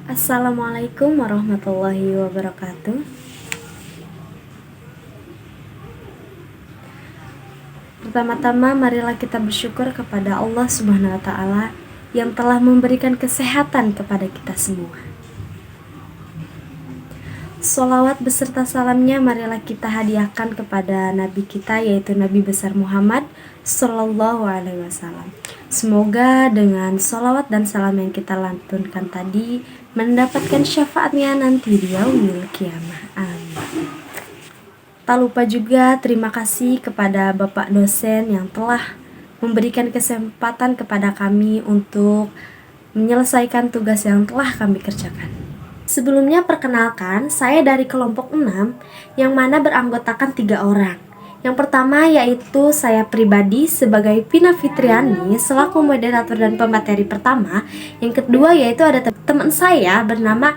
Assalamualaikum warahmatullahi wabarakatuh. Pertama-tama marilah kita bersyukur kepada Allah Subhanahu wa taala yang telah memberikan kesehatan kepada kita semua. Sholawat beserta salamnya marilah kita hadiahkan kepada Nabi kita, yaitu Nabi besar Muhammad Sallallahu Alaihi Wasallam. Semoga dengan sholawat dan salam yang kita lantunkan tadi mendapatkan syafaatnya nanti di yaumil qiyamah. Amin. Tak lupa juga terima kasih kepada Bapak dosen yang telah memberikan kesempatan kepada kami untuk menyelesaikan tugas yang telah kami kerjakan. Sebelumnya perkenalkan, saya dari kelompok 6 yang mana beranggotakan 3 orang. Yang pertama yaitu saya pribadi sebagai Pina Fitriani selaku moderator dan pemateri pertama. Yang kedua yaitu ada teman saya bernama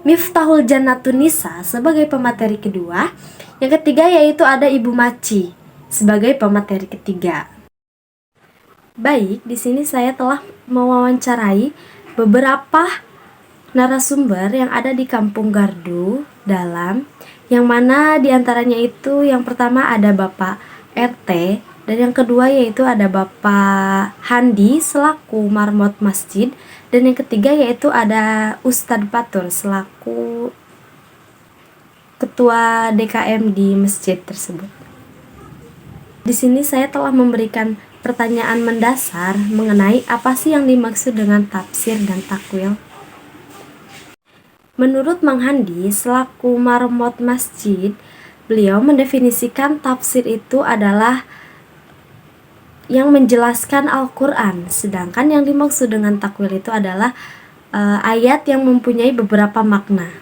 Miftahul Jannatun Nisa sebagai pemateri kedua. Yang ketiga yaitu ada Ibu Maci sebagai pemateri ketiga. Baik, di sini saya telah mewawancarai beberapa narasumber yang ada di Kampung Gardu Dalam, yang mana diantaranya itu yang pertama ada Bapak RT, dan yang kedua yaitu ada Bapak Handi selaku marmot masjid, dan yang ketiga yaitu ada Ustadz Patur selaku ketua DKM di masjid tersebut. Di sini saya telah memberikan pertanyaan mendasar mengenai apa sih yang dimaksud dengan tafsir dan takwil. Menurut Mang Handi selaku marmot masjid, beliau mendefinisikan tafsir itu adalah yang menjelaskan Al-Quran, sedangkan yang dimaksud dengan takwil itu adalah ayat yang mempunyai beberapa makna.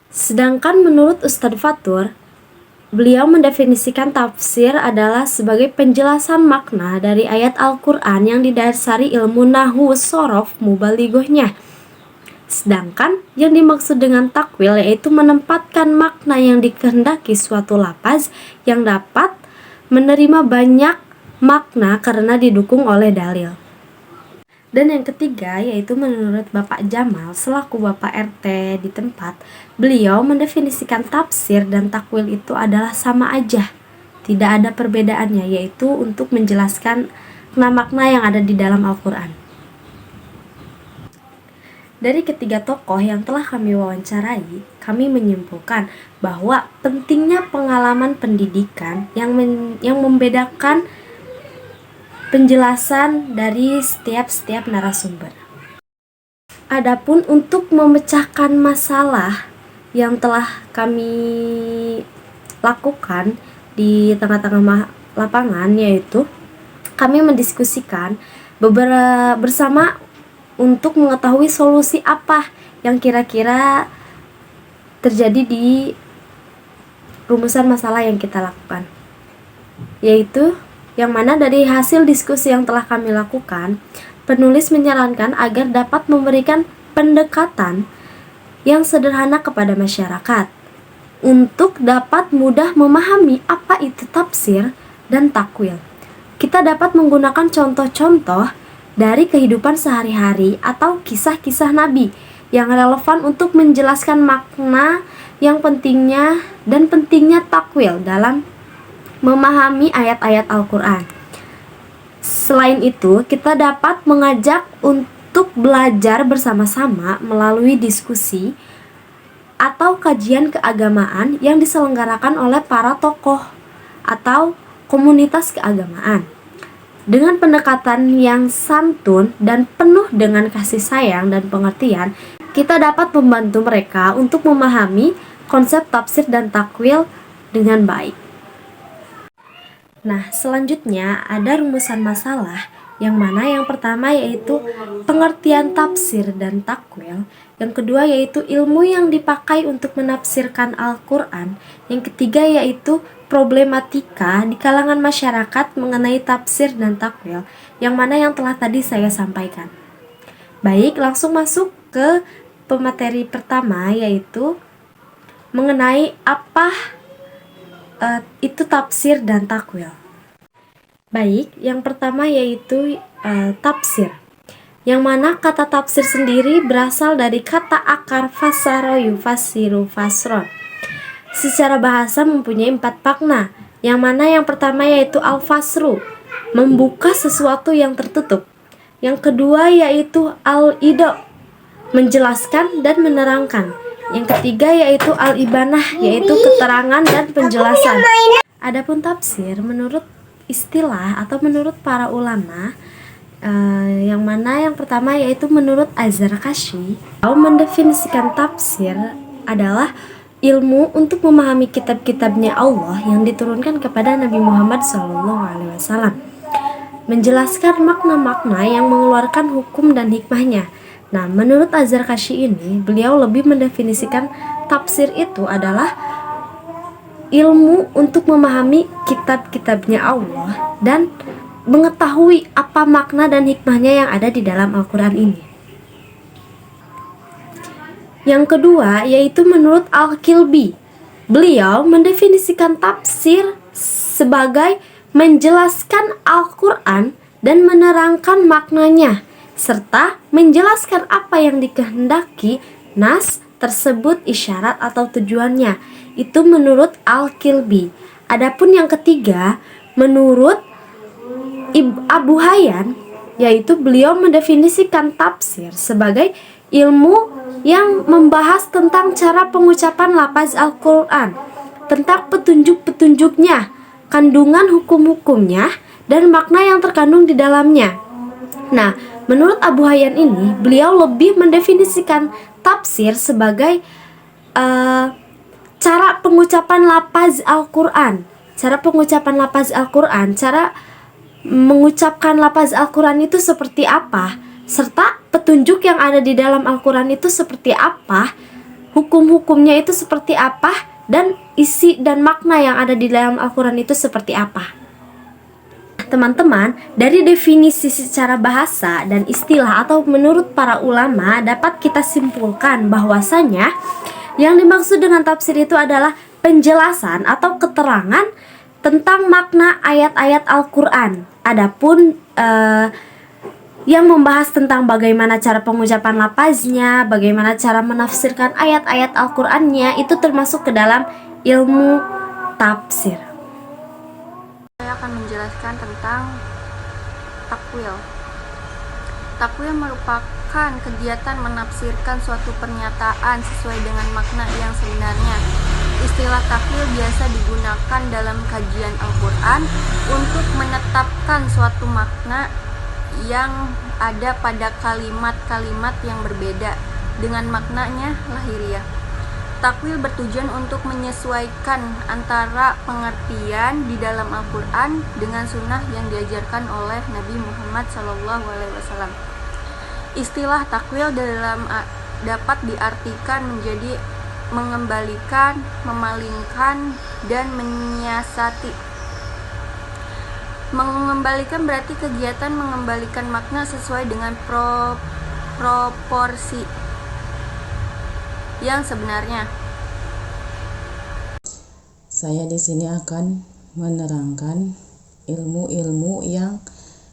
Sedangkan menurut Ustadz Fatur, beliau mendefinisikan tafsir adalah sebagai penjelasan makna dari ayat Al-Quran yang didasari ilmu nahwu sorof mubalighahnya. Sedangkan yang dimaksud dengan takwil yaitu menempatkan makna yang dikehendaki suatu lafaz yang dapat menerima banyak makna karena didukung oleh dalil. Dan yang ketiga yaitu menurut Bapak Jamal selaku Bapak RT di tempat, beliau mendefinisikan tafsir dan takwil itu adalah sama aja, tidak ada perbedaannya, yaitu untuk menjelaskan makna yang ada di dalam Al-Quran. Dari ketiga tokoh yang telah kami wawancarai, kami menyimpulkan bahwa pentingnya pengalaman pendidikan yang membedakan penjelasan dari setiap narasumber. Adapun untuk memecahkan masalah yang telah kami lakukan di tengah-tengah lapangan, yaitu kami mendiskusikan bersama untuk mengetahui solusi apa yang kira-kira terjadi di rumusan masalah yang kita lakukan, yaitu yang mana dari hasil diskusi yang telah kami lakukan, penulis menyarankan agar dapat memberikan pendekatan yang sederhana kepada masyarakat untuk dapat mudah memahami apa itu tafsir dan takwil. Kita dapat menggunakan contoh-contoh dari kehidupan sehari-hari atau kisah-kisah Nabi yang relevan untuk menjelaskan makna yang pentingnya takwil dalam memahami ayat-ayat Al-Quran. Selain itu, kita dapat mengajak untuk belajar bersama-sama melalui diskusi atau kajian keagamaan yang diselenggarakan oleh para tokoh atau komunitas keagamaan. Dengan pendekatan yang santun dan penuh dengan kasih sayang dan pengertian, kita dapat membantu mereka untuk memahami konsep tafsir dan takwil dengan baik. Nah, selanjutnya ada rumusan masalah, yang mana yang pertama yaitu pengertian tafsir dan takwil, yang kedua yaitu ilmu yang dipakai untuk menafsirkan Al-Quran, yang ketiga yaitu problematika di kalangan masyarakat mengenai tafsir dan takwil, yang mana yang telah tadi saya sampaikan. Baik, langsung masuk ke pemateri pertama, yaitu mengenai apa itu tafsir dan takwil. Baik, yang pertama yaitu tafsir. yang mana kata tafsir sendiri berasal dari kata akar fasara yufasiru fasron. Secara bahasa mempunyai 4 makna, yang mana yang pertama yaitu al-fasru, membuka sesuatu yang tertutup. Yang kedua yaitu al-ido, menjelaskan dan menerangkan. Yang ketiga yaitu al-ibanah, yaitu keterangan dan penjelasan. Adapun tafsir menurut istilah atau menurut para ulama, yang mana yang pertama yaitu menurut Az-Zarkashi, mendefinisikan tafsir adalah ilmu untuk memahami kitab-kitabnya Allah yang diturunkan kepada Nabi Muhammad SAW, menjelaskan makna-makna yang mengeluarkan hukum dan hikmahnya. Nah, menurut Az-Zarkashi ini, beliau lebih mendefinisikan tafsir itu adalah ilmu untuk memahami kitab-kitabnya Allah dan mengetahui apa makna dan hikmahnya yang ada di dalam Al-Quran ini. Yang kedua yaitu menurut Al-Kilbi, beliau mendefinisikan tafsir sebagai menjelaskan Al-Quran dan menerangkan maknanya, serta menjelaskan apa yang dikehendaki nas tersebut, isyarat atau tujuannya. Itu menurut Al-Kilbi. Adapun yang ketiga menurut Abu Hayyan, yaitu beliau mendefinisikan tafsir sebagai ilmu yang membahas tentang cara pengucapan lafaz Al-Quran, tentang petunjuk-petunjuknya, kandungan hukum-hukumnya, dan makna yang terkandung di dalamnya. Nah, menurut Abu Hayyan ini, beliau lebih mendefinisikan tafsir sebagai cara pengucapan lafaz Al-Quran. Cara pengucapan lafaz Al-Quran, cara mengucapkan lafaz Al-Quran itu seperti apa, serta petunjuk yang ada di dalam Al-Quran itu seperti apa, hukum-hukumnya itu seperti apa, dan isi dan makna yang ada di dalam Al-Quran itu seperti apa. Teman-teman, dari definisi secara bahasa dan istilah atau menurut para ulama dapat kita simpulkan bahwasanya yang dimaksud dengan tafsir itu adalah penjelasan atau keterangan tentang makna ayat-ayat Al-Quran. Adapun yang membahas tentang bagaimana cara pengucapan lafaznya, bagaimana cara menafsirkan ayat-ayat Al-Qur'annya, itu termasuk ke dalam ilmu tafsir. Saya akan menjelaskan tentang takwil. Takwil merupakan kegiatan menafsirkan suatu pernyataan sesuai dengan makna yang sebenarnya. Istilah takwil biasa digunakan dalam kajian Al-Quran untuk menetapkan suatu makna yang ada pada kalimat-kalimat yang berbeda dengan maknanya lahiriah. Takwil bertujuan untuk menyesuaikan antara pengertian di dalam Al-Quran dengan sunnah yang diajarkan oleh Nabi Muhammad SAW. Istilah takwil dapat diartikan menjadi mengembalikan, memalingkan, dan menyiasati. Mengembalikan berarti kegiatan mengembalikan makna sesuai dengan proporsi yang sebenarnya. Saya di sini akan menerangkan ilmu-ilmu yang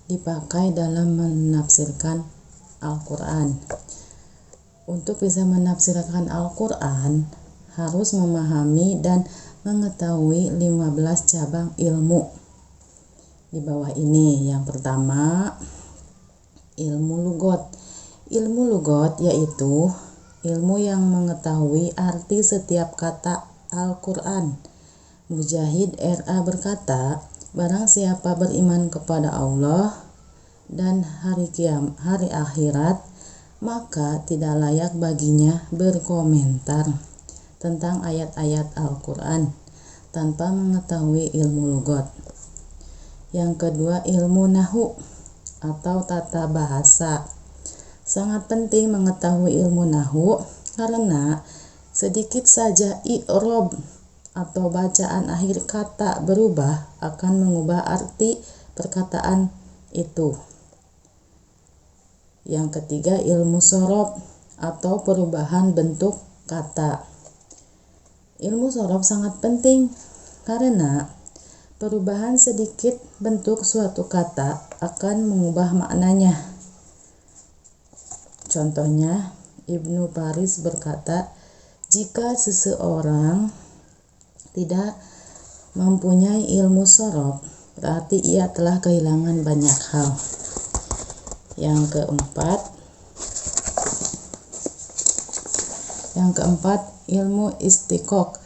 dipakai dalam menafsirkan Al-Quran. Untuk bisa menafsirkan Al-Quran harus memahami dan mengetahui 15 cabang ilmu. Di bawah ini yang pertama, ilmu lugot. Ilmu lugot yaitu ilmu yang mengetahui arti setiap kata Al-Quran. Mujahid R.A. berkata, barang siapa beriman kepada Allah dan hari akhirat, maka tidak layak baginya berkomentar tentang ayat-ayat Al-Quran tanpa mengetahui ilmu lugot. Yang kedua, ilmu nahu atau tata bahasa. Sangat penting mengetahui ilmu nahu karena sedikit saja i'rob atau bacaan akhir kata berubah akan mengubah arti perkataan itu. Yang ketiga, ilmu sorof atau perubahan bentuk kata. Ilmu sorof sangat penting karena perubahan sedikit bentuk suatu kata akan mengubah maknanya. Contohnya, Ibnu Faris berkata, jika seseorang tidak mempunyai ilmu sorof, berarti ia telah kehilangan banyak hal. Yang keempat, ilmu istiqoq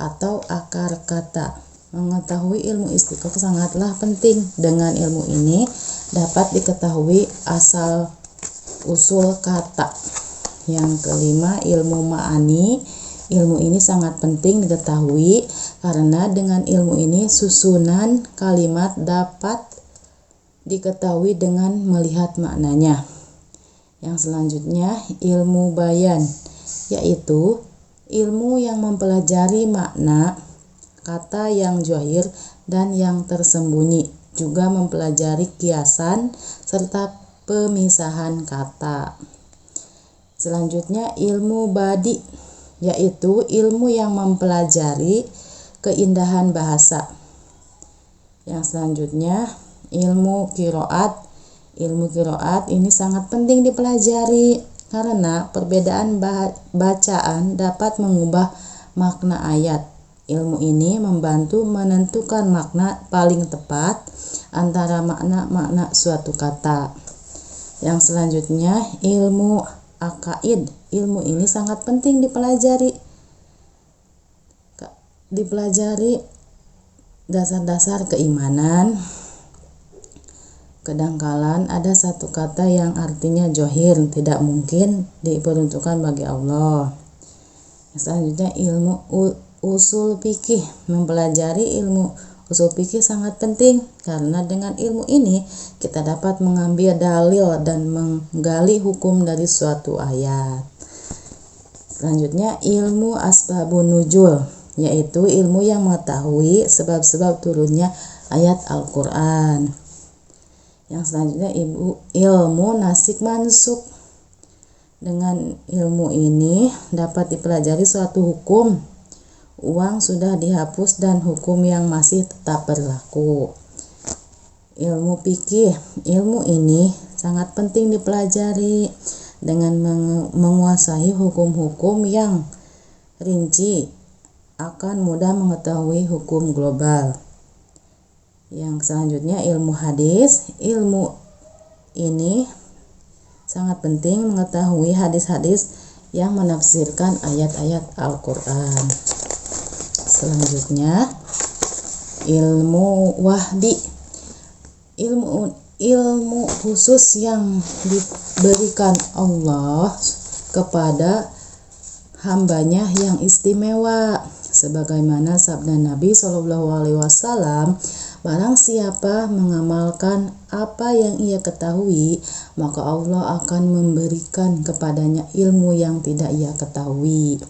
atau akar kata. Mengetahui ilmu istiqoq sangatlah penting. Dengan ilmu ini dapat diketahui asal usul kata. Yang kelima, ilmu ma'ani. Ilmu ini sangat penting diketahui karena dengan ilmu ini susunan kalimat dapat diketahui dengan melihat maknanya. Yang selanjutnya, ilmu bayan, yaitu ilmu yang mempelajari makna kata yang zahir dan yang tersembunyi, juga mempelajari kiasan serta pemisahan kata. Selanjutnya, ilmu badi, yaitu ilmu yang mempelajari keindahan bahasa. Yang selanjutnya, ilmu qiraat. Ilmu qiraat ini sangat penting dipelajari karena perbedaan bacaan dapat mengubah makna ayat. Ilmu ini membantu menentukan makna paling tepat antara makna-makna suatu kata. Yang selanjutnya, ilmu akaid. Ilmu ini sangat penting dipelajari dasar-dasar keimanan. Kadangkala ada satu kata yang artinya zahir, tidak mungkin diperuntukkan bagi Allah. Selanjutnya, ilmu usul fikih. Mempelajari ilmu usul fikih sangat penting karena dengan ilmu ini kita dapat mengambil dalil dan menggali hukum dari suatu ayat. Selanjutnya, ilmu asbabun nuzul, yaitu ilmu yang mengetahui sebab-sebab turunnya ayat Al-Quran. Yang selanjutnya, ilmu nasik mansuk. Dengan ilmu ini dapat dipelajari suatu hukum. Uang sudah dihapus dan hukum yang masih tetap berlaku. Ilmu fikih. Ilmu ini sangat penting dipelajari. Dengan menguasai hukum-hukum yang rinci akan mudah mengetahui hukum global. Yang selanjutnya, ilmu hadis. Ilmu ini sangat penting mengetahui hadis-hadis yang menafsirkan ayat-ayat Al-Quran. Selanjutnya, ilmu wahdi. Ilmu khusus yang diberikan Allah kepada hambanya yang istimewa, sebagaimana sabda Nabi SAW, barang siapa mengamalkan apa yang ia ketahui, maka Allah akan memberikan kepadanya ilmu yang tidak ia ketahui.